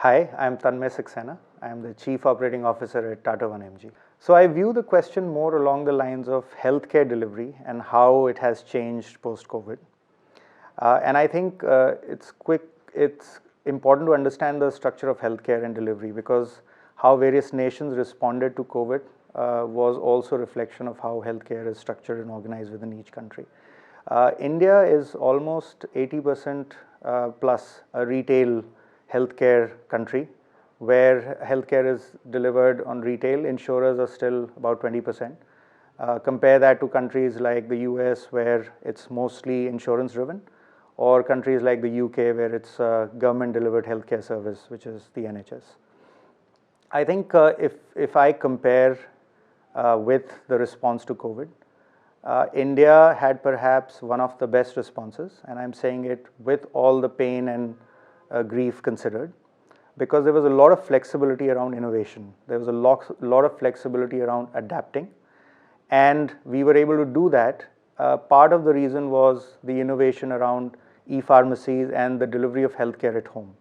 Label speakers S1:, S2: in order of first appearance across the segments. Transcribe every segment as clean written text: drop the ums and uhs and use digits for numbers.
S1: Hi, I'm Tanmay Saksena. I'm the Chief Operating Officer at Tata 1mg. So I view the question more along the lines of healthcare delivery and how it has changed post-COVID. And I think it's important to understand the structure of healthcare and delivery, because how various nations responded to COVID was also a reflection of how healthcare is structured and organized within each country. India is almost 80% plus a retail healthcare country, where healthcare is delivered on retail. Insurers are still about 20%. Compare that to countries like the US, where it's mostly insurance driven, or countries like the UK, where it's a government delivered healthcare service, which is the NHS. I think if I compare with the response to COVID, India had perhaps one of the best responses, and I'm saying it with all the pain and grief considered, because there was a lot of flexibility around innovation. There was a lot of flexibility around adapting, and we were able to do that. Part of the reason was the innovation around e-pharmacies and the delivery of healthcare at home.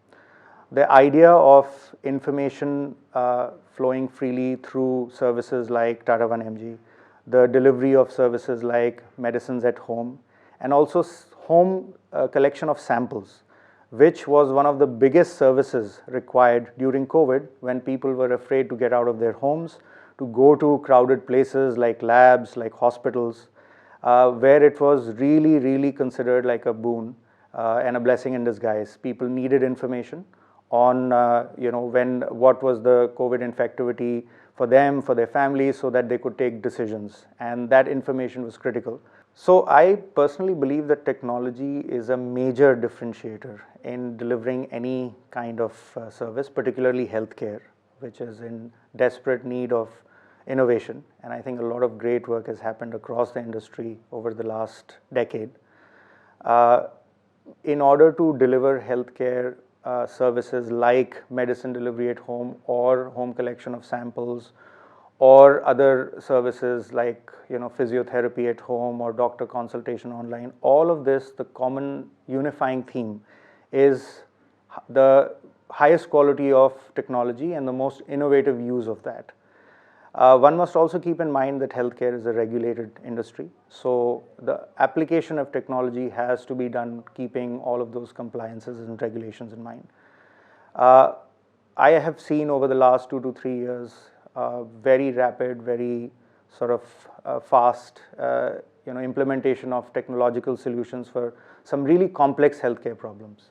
S1: The idea of information flowing freely through services like Tata 1mg, the delivery of services like medicines at home, and also home collection of samples, which was one of the biggest services required during COVID, when people were afraid to get out of their homes, to go to crowded places like labs, like hospitals, where it was really considered like a boon and a blessing in disguise. People needed information on what was the COVID infectivity for them, for their families, so that they could take decisions, and that information was critical. So I personally believe that technology is a major differentiator in delivering any kind of service, particularly healthcare, which is in desperate need of innovation. And I think a lot of great work has happened across the industry over the last decade. In order to deliver healthcare services like medicine delivery at home, or home collection of samples, or other services like physiotherapy at home or doctor consultation online, all of this, the common unifying theme is the highest quality of technology and the most innovative use of that. One must also keep in mind that healthcare is a regulated industry, so the application of technology has to be done keeping all of those compliances and regulations in mind. I have seen over the last 2 to 3 years very rapid, very sort of fast implementation of technological solutions for some really complex healthcare problems.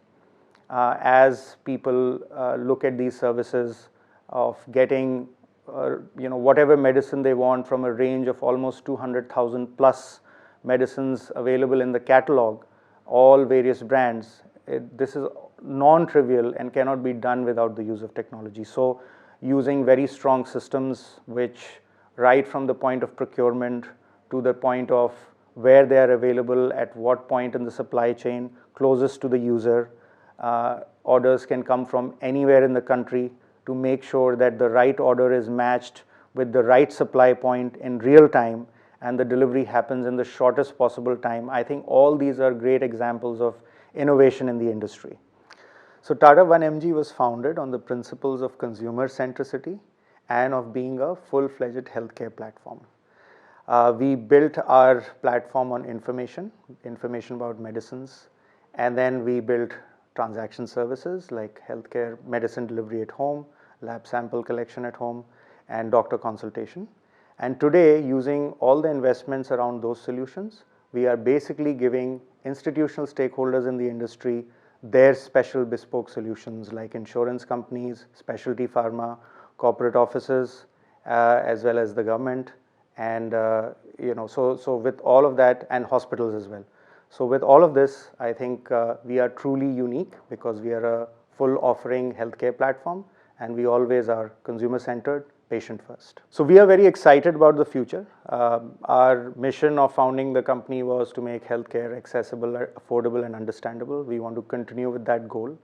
S1: As people look at these services of getting whatever medicine they want from a range of almost 200,000 plus medicines available in the catalog, all various brands, this is non-trivial and cannot be done without the use of technology. So using very strong systems, which right from the point of procurement to the point of where they are available, at what point in the supply chain, closest to the user, orders can come from anywhere in the country, to make sure that the right order is matched with the right supply point in real time, and the delivery happens in the shortest possible time. I think all these are great examples of innovation in the industry. So Tata 1mg was founded on the principles of consumer centricity and of being a full-fledged healthcare platform. We built our platform on information about medicines, and then we built transaction services like healthcare medicine delivery at home, lab sample collection at home, and doctor consultation. And today, using all the investments around those solutions, we are basically giving institutional stakeholders in the industry their special bespoke solutions, like insurance companies, specialty pharma, corporate offices, as well as the government, and so with all of that, and hospitals as well. So with all of this, I think we are truly unique, because we are a full offering healthcare platform, and we always are consumer centered, patient first. So we are very excited about the future. Our mission of founding the company was to make healthcare accessible, affordable, and understandable. We want to continue with that goal.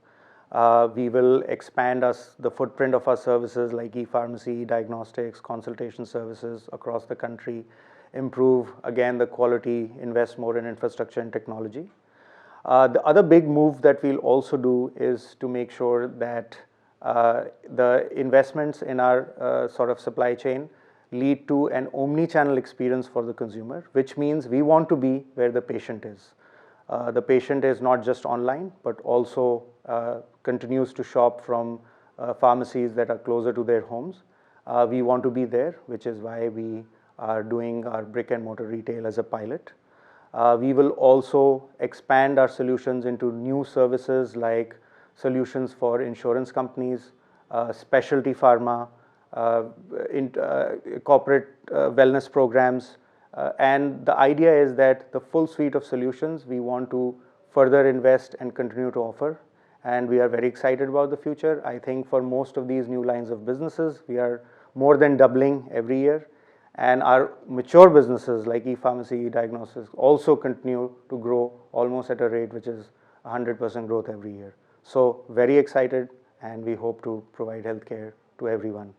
S1: We will expand the footprint of our services like e-pharmacy, diagnostics, consultation services across the country, improve again the quality, invest more in infrastructure and technology. The other big move that we'll also do is to make sure that The investments in our sort of supply chain lead to an omni-channel experience for the consumer, which means we want to be where the patient is. The patient is not just online, but also continues to shop from pharmacies that are closer to their homes. We want to be there, which is why we are doing our brick and mortar retail as a pilot. We will also expand our solutions into new services like solutions for insurance companies, specialty pharma, corporate wellness programs. And the idea is that the full suite of solutions we want to further invest and continue to offer. And we are very excited about the future. I think for most of these new lines of businesses, we are more than doubling every year. And our mature businesses like e-pharmacy, e-diagnostics also continue to grow almost at a rate which is 100% growth every year. So very excited, and we hope to provide healthcare to everyone.